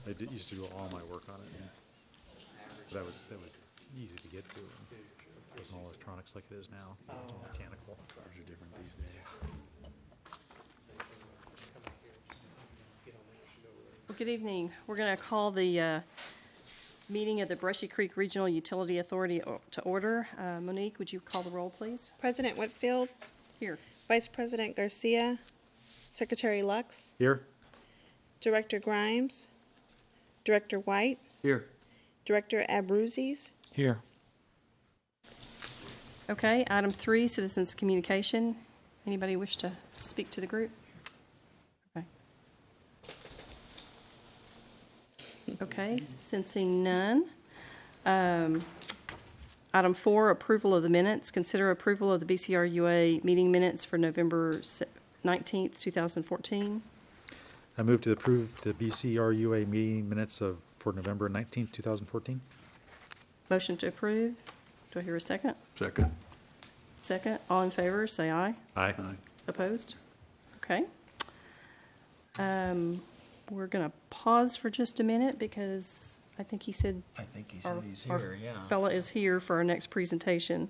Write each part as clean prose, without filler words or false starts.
used to do all my work on it. Yeah. That was easy to get to. It wasn't all electronics like it is now. It's all mechanical. Cars are different these days. Well, good evening. We're going to call the meeting of the Brushy Creek Regional Utility Authority to order. Monique, would you call the roll, please? President Whitfield, Here. Vice President Garcia, Secretary Lux, Here? Director Grimes, Director White, Here. Director Abruzes. Here. Okay, item 3, citizens communication. Anybody wish to speak to the group? Okay. Okay, sensing none. Item 4, approval of the minutes. Consider approval of the BCRUA meeting minutes for November 19th, 2014. I move to approve the BCRUA meeting minutes for November 19th, 2014. Motion to approve. Do I hear a second? Second. Second. All in favor, say aye. Aye. Opposed? Okay. We're going to pause for just a minute because I think he said I think he's our here, yeah. fella is here for our next presentation.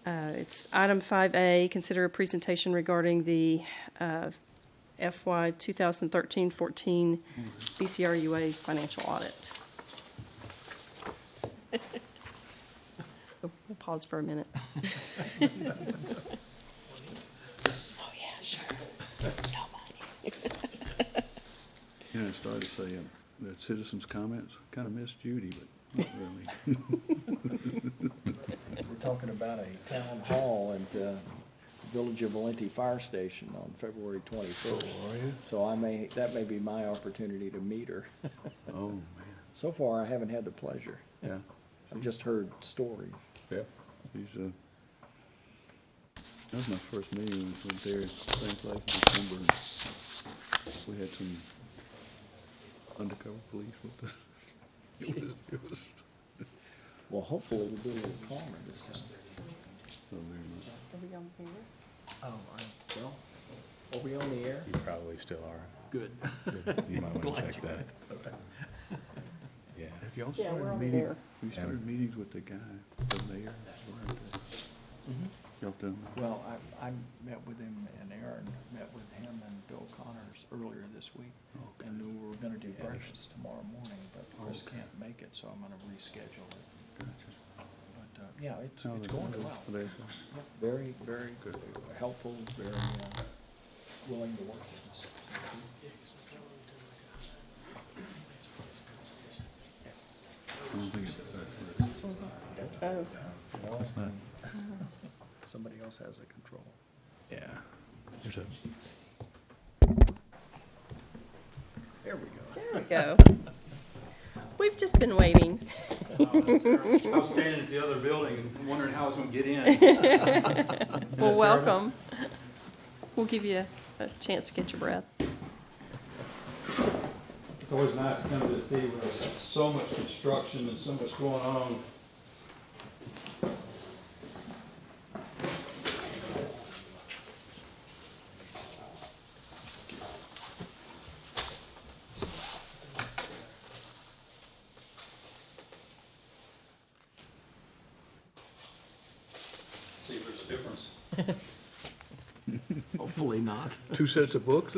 It's item 5A, consider a presentation regarding the FY 2013-14 BCRUA financial audit. So we'll pause for a minute. Oh, yeah, sure. You know, I started saying that citizens' comments, kind of missed Judy, but not really. We're talking about a town hall at Village of Valenti Fire Station on February 21st. Oh, are you? So that may be my opportunity to meet her. Oh, man. So far, I haven't had the pleasure. Yeah. I've just heard stories. Yeah. That was my first meeting, we went there, same place in December, and we had some undercover police with us. It was Well, hopefully it'll be a little calmer this time. so very much. Are we on here? Oh, well, are we on the air? You probably still are. Good. You might want to Glad check you that. Yeah. Have y'all Yeah, we're started on meeting, air. we started meetings with the guy, the mayor? Y'all done that? Well, I met with him, and Aaron met with him and Bill Connors earlier this week. Okay. And we were gonna do breakfast tomorrow morning, but Chris can't make it, so I'm gonna reschedule it. Gotcha. But, yeah, it's Oh, going they're- well. they're- Yeah, very, very good, helpful, very willing to work with us. I don't think it's that. Oh, Well, That's not- somebody else has the control. Yeah. There's a. There we go. there we go. We've just been waiting. I was standing at the other building and wondering how I was gonna get in. Well, welcome. We'll give you a chance to get your breath. It's always nice to come to the city where there's so much construction and so much going on. See if there's a difference. Hopefully not. 2 sets of books?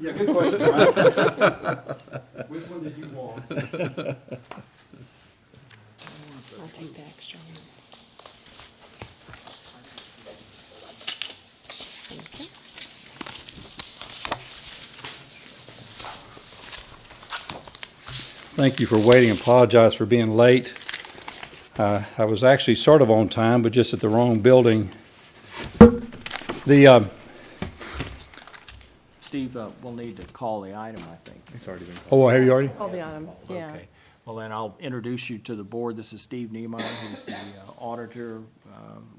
Yeah, good question, Ryan. Which one did you want? I'll take the extra ones. Thank you. Thank you for waiting. Apologize for being late. I was actually sort of on time, but just at the wrong building. Steve, we'll need to call the item, I think. It's already been called. Oh, have you already? Call the item, yeah. Okay. Well, then I'll introduce you to the board. This is Steve Niemeyer. He's the auditor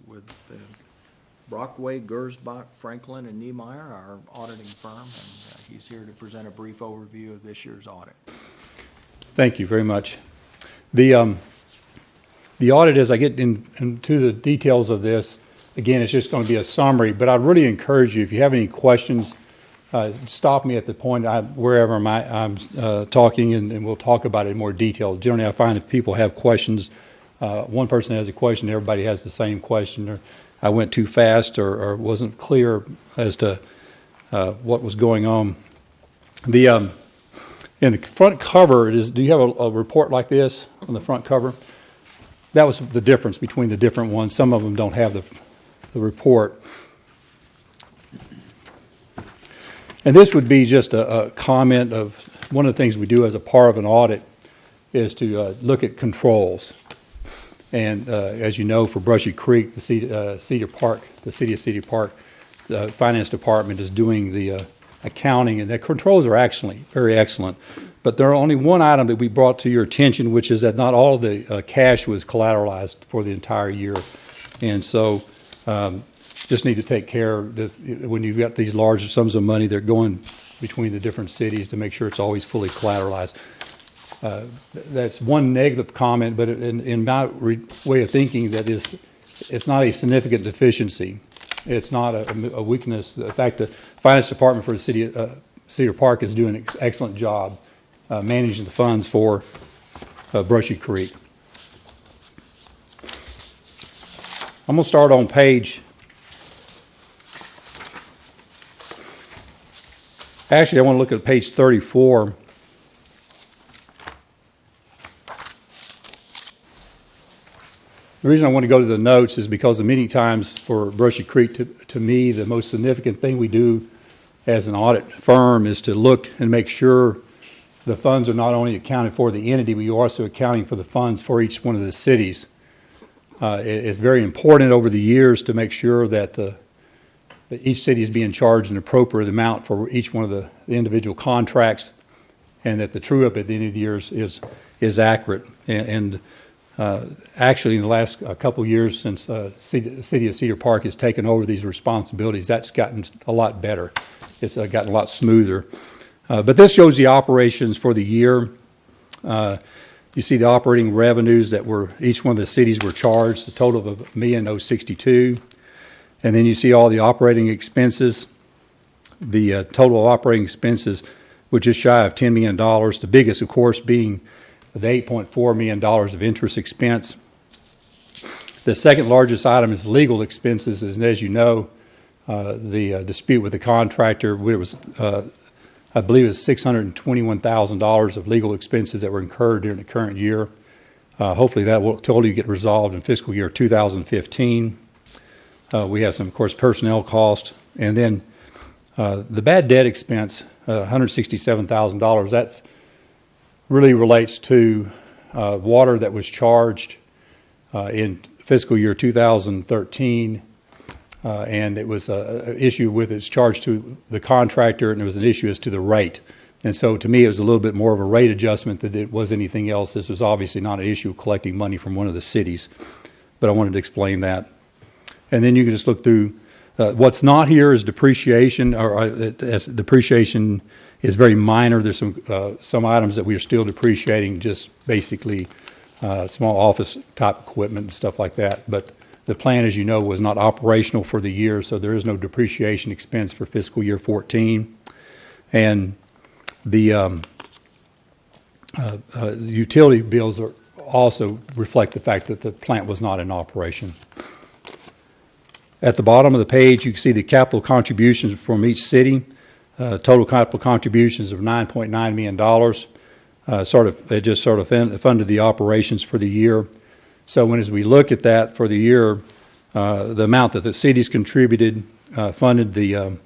with the Brockway, Gersbach, Franklin, and Niemeyer, our auditing firm, and he's here to present a brief overview of this year's audit. Thank you very much. The audit, as I get into the details of this, again, it's just going to be a summary, but I'd really encourage you, if you have any questions, stop me at the point wherever I'm talking, and we'll talk about it in more detail. Generally, I find if people have questions, one person has a question, everybody has the same question, or I went too fast or wasn't clear as to what was going on. In the front cover, do you have a report like this on the front cover? That was the difference between the different ones. Some of them don't have the report. And this would be just a comment of one of the things we do as a part of an audit is to look at controls. And as you know, for Brushy Creek, the Cedar Park, the city of Cedar Park, the finance department is doing the accounting, and the controls are actually very excellent. But there are only one item that we brought to your attention, which is that not all of the cash was collateralized for the entire year. And so just need to take care that when you've got these large sums of money, they're going between the different cities to make sure it's always fully collateralized. That's one negative comment, but in my way of thinking, that is, it's not a significant deficiency. It's not a weakness. In fact, the finance department for the city of Cedar Park is doing an excellent job managing the funds for Brushy Creek. I'm going to start on page. Actually, I want to look at page 34. The reason I want to go to the notes is because many times for Brushy Creek, to me, the most significant thing we do as an audit firm is to look and make sure the funds are not only accounted for the entity, but you're also accounting for the funds for each one of the cities. It's very important over the years to make sure that that each city is being charged an appropriate amount for each one of the individual contracts, and that the true-up at the end of the year is accurate. Actually, in the last couple of years, since the city of Cedar Park has taken over these responsibilities, that's gotten a lot better. It's gotten a lot smoother. But this shows the operations for the year. You see the operating revenues that each one of the cities were charged, a total of $1,062,000. And then you see all the operating expenses. The total operating expenses were just shy of $10 million. The biggest, of course, being the $8.4 million of interest expense. The second largest item is legal expenses, and as you know, the dispute with the contractor, it was, I believe it was $621,000 of legal expenses that were incurred during the current year. Hopefully that will totally get resolved in fiscal year 2015. We have some, of course, personnel costs, and then the bad debt expense, $167,000. That's really relates to water that was charged in fiscal year 2013, and it was an issue with its charge to the contractor, and it was an issue as to the rate. And so to me, it was a little bit more of a rate adjustment than it was anything else. This was obviously not an issue of collecting money from one of the cities, but I wanted to explain that. And then you can just look through. What's not here is depreciation, depreciation is very minor. There's some items that we are still depreciating, just basically small office type equipment and stuff like that. But the plan, as you know, was not operational for the year, so there is no depreciation expense for fiscal year 14. And the utility bills also reflect the fact that the plant was not in operation. At the bottom of the page, you can see the capital contributions from each city. Total capital contributions of $9.9 million. They just sort of funded the operations for the year. So as we look at that for the year, the amount that the cities contributed funded the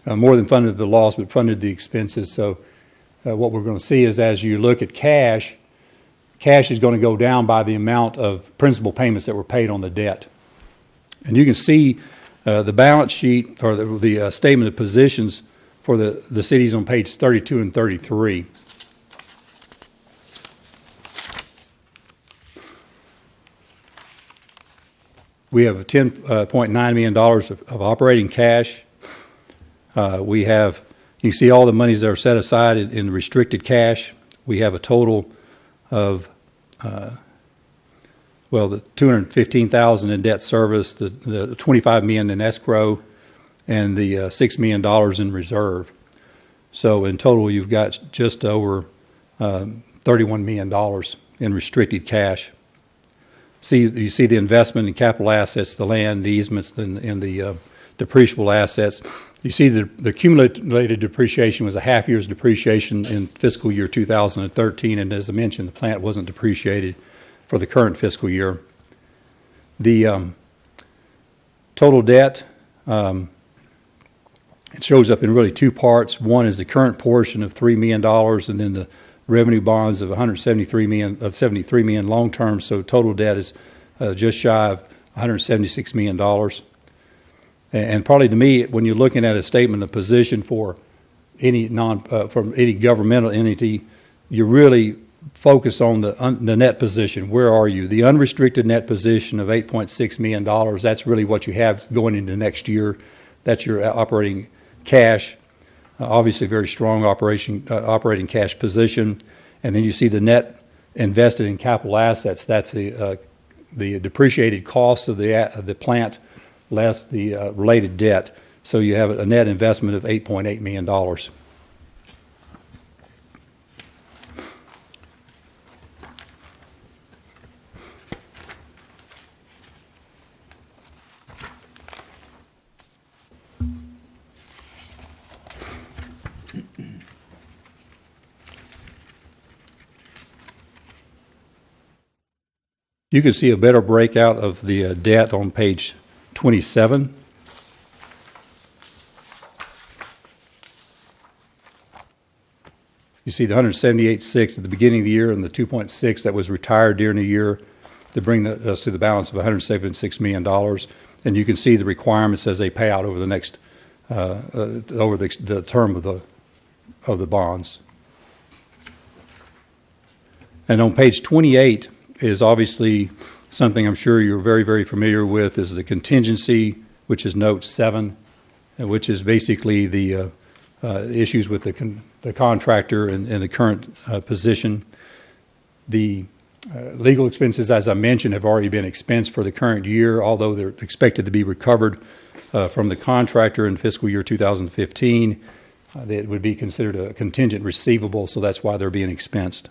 more than funded the loss, but funded the expenses. So what we're going to see is, as you look at cash is going to go down by the amount of principal payments that were paid on the debt. And you can see the balance sheet, or the statement of positions for the cities on page 32 and 33. We have $10.9 million of operating cash. You can see all the monies that are set aside in restricted cash. We have a total of the $215,000 in debt service, the $25 million in escrow, and the $6 million in reserve. So in total, you've got just over $31 million in restricted cash. You see the investment in capital assets, the land, the easements, and the depreciable assets. You see the accumulated depreciation was a half year's depreciation in fiscal year 2013, and as I mentioned, the plant wasn't depreciated for the current fiscal year. The total debt, it shows up in really two parts. One is the current portion of $3 million, and then the revenue bonds of $73 million long term. So total debt is just shy of $176 million. And probably to me, when you're looking at a statement of position for any from any governmental entity, you really focus on the net position. Where are you? The unrestricted net position of $8.6 million. That's really what you have going into next year. That's your operating cash. Obviously, very strong operating cash position. And then you see the net invested in capital assets. That's the depreciated cost of the plant less the related debt. So you have a net investment of $8.8 million. You can see a better breakout of the debt on page 27. You see the 178.6 at the beginning of the year and the 2.6 that was retired during the year to bring us to the balance of $176 million. And you can see the requirements as they pay out over the next over the term of the bonds. And on page 28 is obviously something I'm sure you're very, very familiar with, is the contingency, which is note 7, which is basically the issues with the contractor and the current position. The legal expenses, as I mentioned, have already been expensed for the current year, although they're expected to be recovered from the contractor in fiscal year 2015. That would be considered a contingent receivable, so that's why they're being expensed.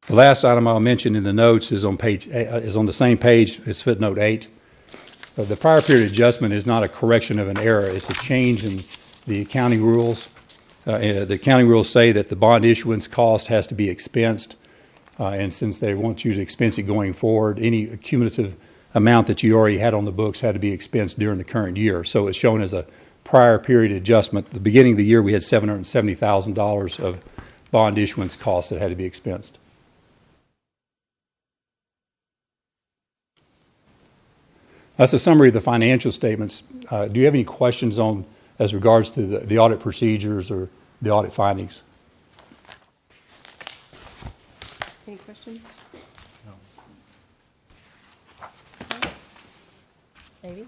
The last item I'll mention in the notes is on the same page. It's footnote 8. The prior period adjustment is not a correction of an error. It's a change in the accounting rules. The accounting rules say that the bond issuance cost has to be expensed, and since they want you to expense it going forward, any cumulative amount that you already had on the books had to be expensed during the current year. So it's shown as a prior period adjustment. At the beginning of the year, we had $770,000 of bond issuance costs that had to be expensed. That's a summary of the financial statements. Do you have any questions on as regards to the audit procedures or the audit findings? Any questions? No. Maybe?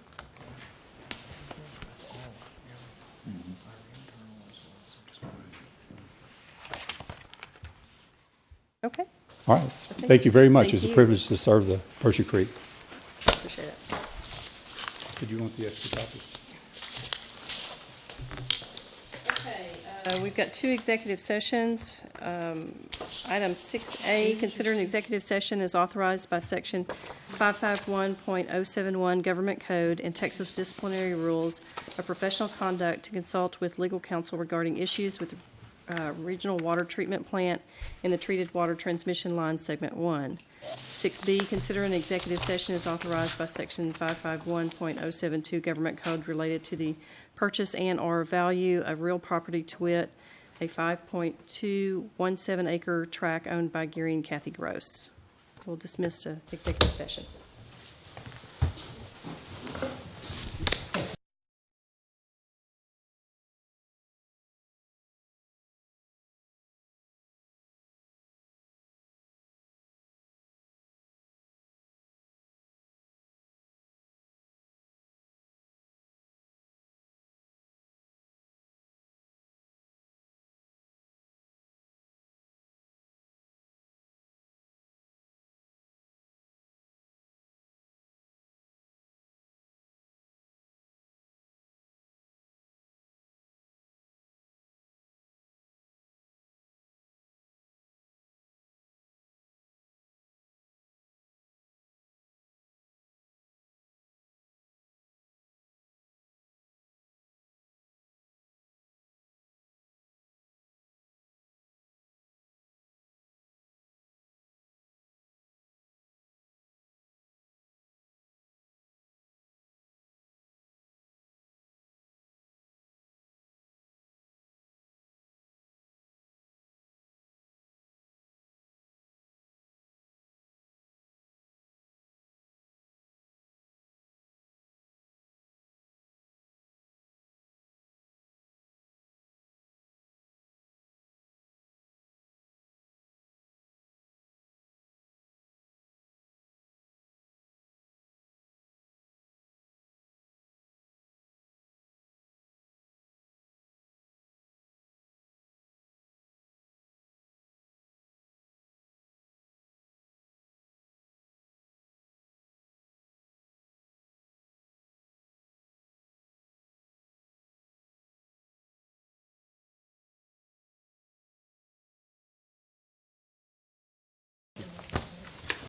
Okay, All right. Thank you very much. Thank It's a you. privilege to serve the Brushy Creek. appreciate it. Did you want the extra copies? Okay, we've got two executive sessions. Item 6A, consider an executive session as authorized by Section 551.071 Government Code and Texas Disciplinary Rules of Professional Conduct to consult with legal counsel regarding issues with regional water treatment plant and the treated water transmission line segment 1. 6B, consider an executive session as authorized by Section 551.072 Government Code related to the purchase and/or value of real property, to wit, a 5.217 acre tract owned by Gary and Kathy Gross. We'll dismiss to executive session.